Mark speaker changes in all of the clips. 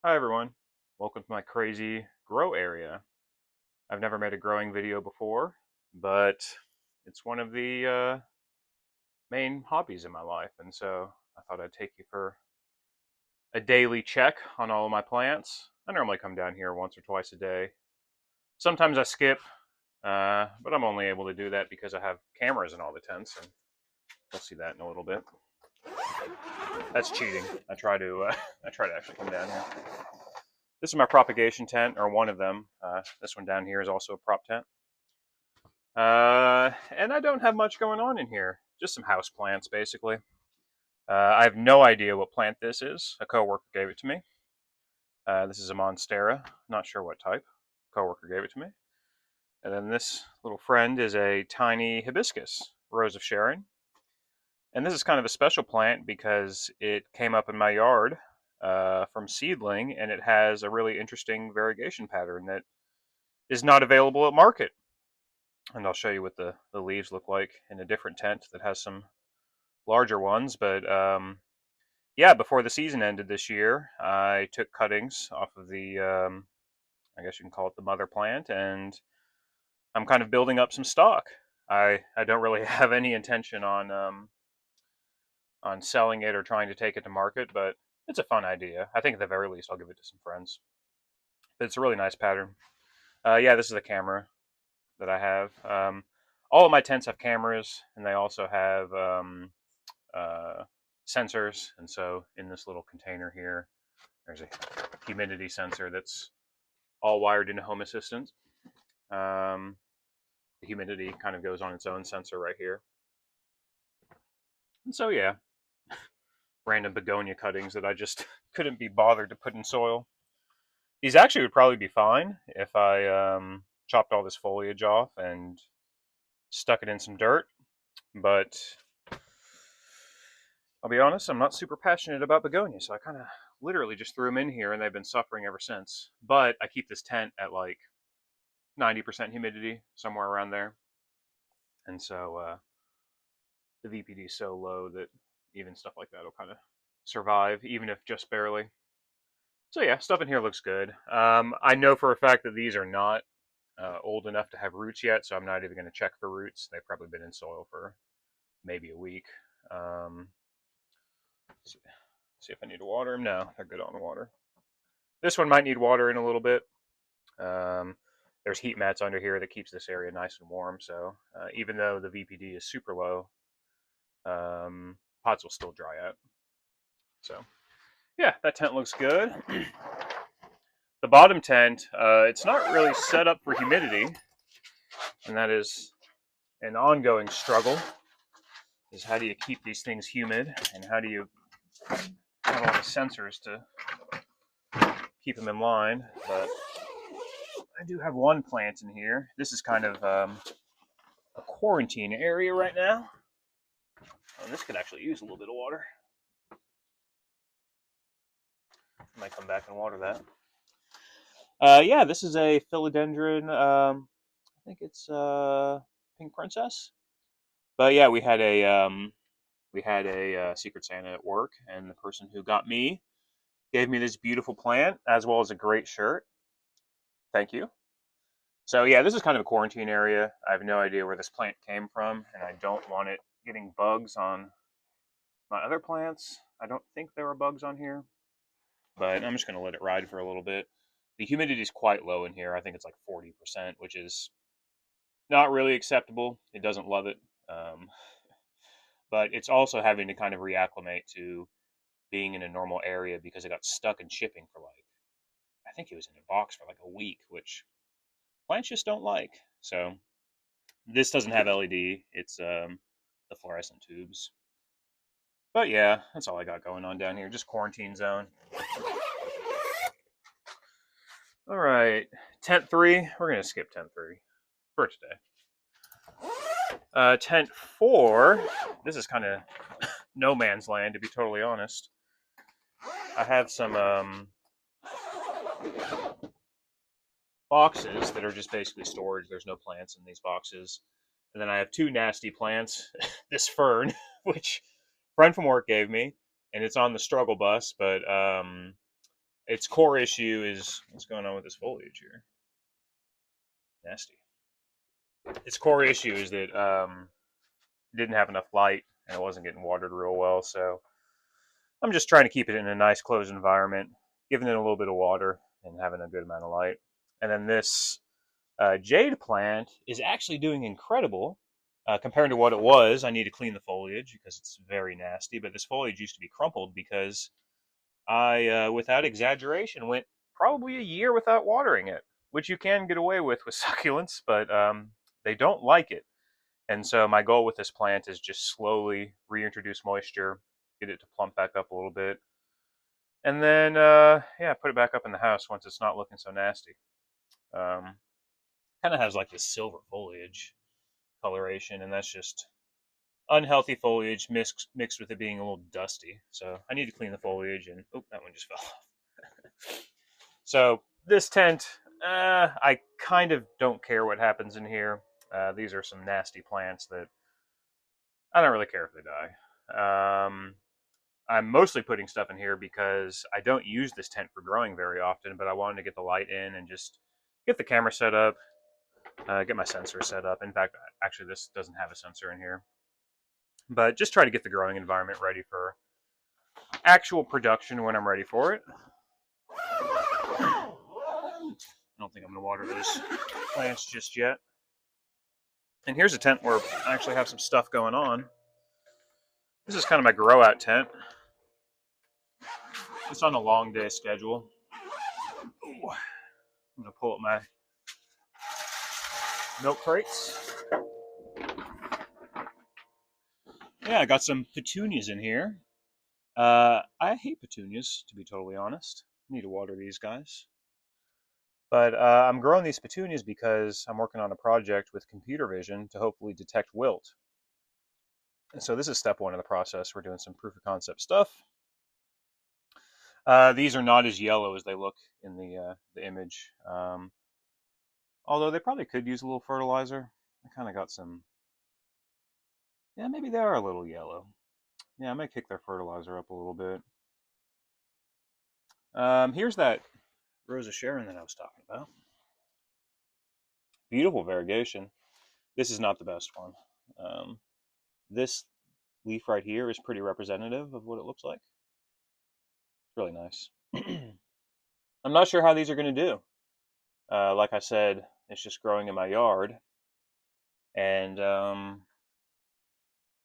Speaker 1: Hi everyone, welcome to my crazy grow area. I've never made a growing video before, but it's one of the main hobbies in my life, and so I thought I'd take you for a daily check on all of my plants. I normally come down here once or twice a day. Sometimes I skip, but I'm only able to do that because I have cameras in all the tents, and we'll see that in a little bit. That's cheating. I try to actually come down here. This is my propagation tent, or one of them. This one down here is also a prop tent. And I don't have much going on in here. Just some house plants, basically. I have no idea what plant this is. A coworker gave it to me. This is a Monstera. Not sure what type. Coworker gave it to me. And then this little friend is a tiny hibiscus, Rose of Sharon. And this is kind of a special plant because it came up in my yard from seedling, and it has a really interesting variegation pattern that is not available at market. And I'll show you what the leaves look like in a different tent that has some larger ones. But yeah, before the season ended this year, I took cuttings off of the, I guess you can call it the mother plant, and I'm kind of building up some stock. I don't really have any intention on selling it or trying to take it to market, but it's a fun idea. I think at the very least I'll give it to some friends. But it's a really nice pattern. Yeah, this is the camera that I have. All of my tents have cameras, and they also have uh, sensors. And so in this little container here, there's a humidity sensor that's all wired into Home Assistant. Um, the humidity kind of goes on its own sensor right here. And so yeah, random begonia cuttings that I just couldn't be bothered to put in soil. These actually would probably be fine if I chopped all this foliage off and stuck it in some dirt, but I'll be honest, I'm not super passionate about begonias, so I kind of literally just threw them in here and they've been suffering ever since. But I keep this tent at like 90% humidity, somewhere around there. And so the VPD is so low that even stuff like that will kind of survive, even if just barely. So yeah, stuff in here looks good. I know for a fact that these are not old enough to have roots yet, so I'm not even going to check for roots. They've probably been in soil for maybe a week. See if I need to water them. No, they're good on the water. This one might need water in a little bit. Um, there's heat mats under here that keeps this area nice and warm. So even though the VPD is super low, pots will still dry out. So yeah, that tent looks good. The bottom tent, it's not really set up for humidity, and that is an ongoing struggle. Is how do you keep these things humid, and how do you have all the sensors to keep them in line? But I do have one plant in here. This is kind of a quarantine area right now. And this could actually use a little bit of water. I might come back and water that. Yeah, this is a philodendron. I think it's pink princess. But yeah, we had a Secret Santa at work, and the person who got me gave me this beautiful plant as well as a great shirt. Thank you. So yeah, this is kind of a quarantine area. I have no idea where this plant came from, and I don't want it getting bugs on my other plants. I don't think there are bugs on here, but I'm just going to let it ride for a little bit. The humidity is quite low in here. I think it's like 40%, which is not really acceptable. It doesn't love it. Um, but it's also having to kind of reacclimate to being in a normal area because it got stuck in shipping for like, I think it was in a box for like a week, which plants just don't like. So this doesn't have LED. It's the fluorescent tubes. But yeah, that's all I got going on down here. Just quarantine zone. All right, tent 3. We're gonna skip tent 3 for today. Tent 4. This is kind of no man's land, to be totally honest. I have some boxes that are just basically storage. There's no plants in these boxes. And then I have 2 nasty plants. This fern, which a friend from work gave me, and it's on the struggle bus, but its core issue is what's going on with this foliage here. Nasty. Its core issue is that it didn't have enough light and it wasn't getting watered real well. So I'm just trying to keep it in a nice closed environment, giving it a little bit of water and having a good amount of light. And then this jade plant is actually doing incredible compared to what it was. I need to clean the foliage because it's very nasty, but this foliage used to be crumpled because I, without exaggeration, went probably a year without watering it, which you can get away with succulents, but they don't like it. And so my goal with this plant is just slowly reintroduce moisture, get it to plump back up a little bit, and then yeah, put it back up in the house once it's not looking so nasty. Kind of has like this silver foliage coloration, and that's just unhealthy foliage mixed with it being a little dusty. So I need to clean the foliage, and oh, that one just fell off. So this tent, I kind of don't care what happens in here. These are some nasty plants that I don't really care if they die. I'm mostly putting stuff in here because I don't use this tent for growing very often, but I wanted to get the light in and just get the camera set up, get my sensor set up. In fact, actually, this doesn't have a sensor in here, but just try to get the growing environment ready for actual production when I'm ready for it. I don't think I'm going to water those plants just yet. And here's a tent where I actually have some stuff going on. This is kind of my grow out tent. It's on a long day schedule. Ooh. I'm going to pull up my milk crates. Yeah, I got some petunias in here. I hate petunias, to be totally honest. I need to water these guys. But I'm growing these petunias because I'm working on a project with computer vision to hopefully detect wilt. And so this is step one of the process. We're doing some proof of concept stuff. These are not as yellow as they look in the image. Although they probably could use a little fertilizer. I kind of got some. Yeah, maybe they are a little yellow. Yeah, I might kick their fertilizer up a little bit. Here's that Rosa Sharon that I was talking about. Beautiful variegation. This is not the best one. This leaf right here is pretty representative of what it looks like. It's really nice. I'm not sure how these are going to do. Like I said, it's just growing in my yard. And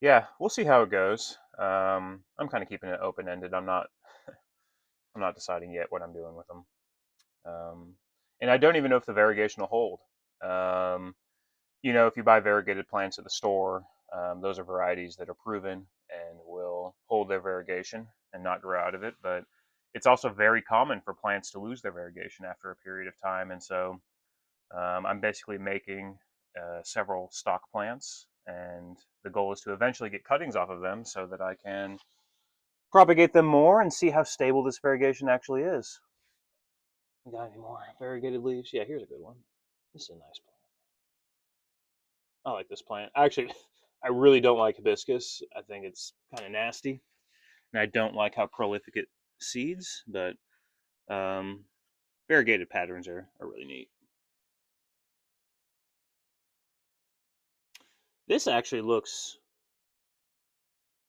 Speaker 1: yeah, we'll see how it goes. I'm kind of keeping it open-ended. I'm not deciding yet what I'm doing with them. And I don't even know if the variegation will hold. If you buy variegated plants at the store, those are varieties that are proven and will hold their variegation and not grow out of it. But it's also very common for plants to lose their variegation after a period of time. And so I'm basically making several stock plants, and the goal is to eventually get cuttings off of them so that I can propagate them more and see how stable this variegation actually is. We got any more variegated leaves? Yeah, here's a good one. This is a nice plant. I like this plant. Actually, I really don't like hibiscus. I think it's kind of nasty. And I don't like how prolific it seeds, but variegated patterns are really neat. This actually looks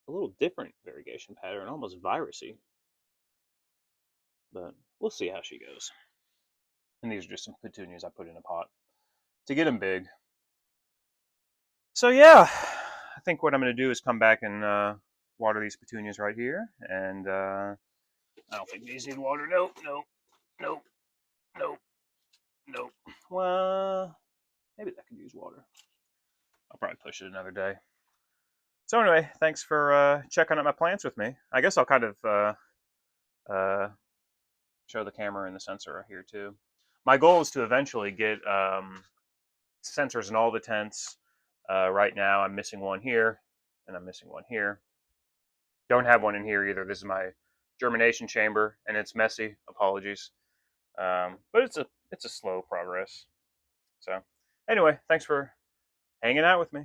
Speaker 1: a little different variegation pattern, almost virusy. But we'll see how she goes. And these are just some petunias I put in a pot to get them big. So yeah, I think what I'm going to do is come back and water these petunias right here. And I don't think these need water. Nope, nope, nope, nope, nope. Well, maybe that could use water. I'll probably push it another day. So anyway, thanks for checking out my plants with me. I guess I'll kind of show the camera and the sensor here too. My goal is to eventually get sensors in all the tents. Right now I'm missing one here and I'm missing one here. Don't have one in here either. This is my germination chamber and it's messy. Apologies. But it's a slow progress. So anyway, thanks for hanging out with me.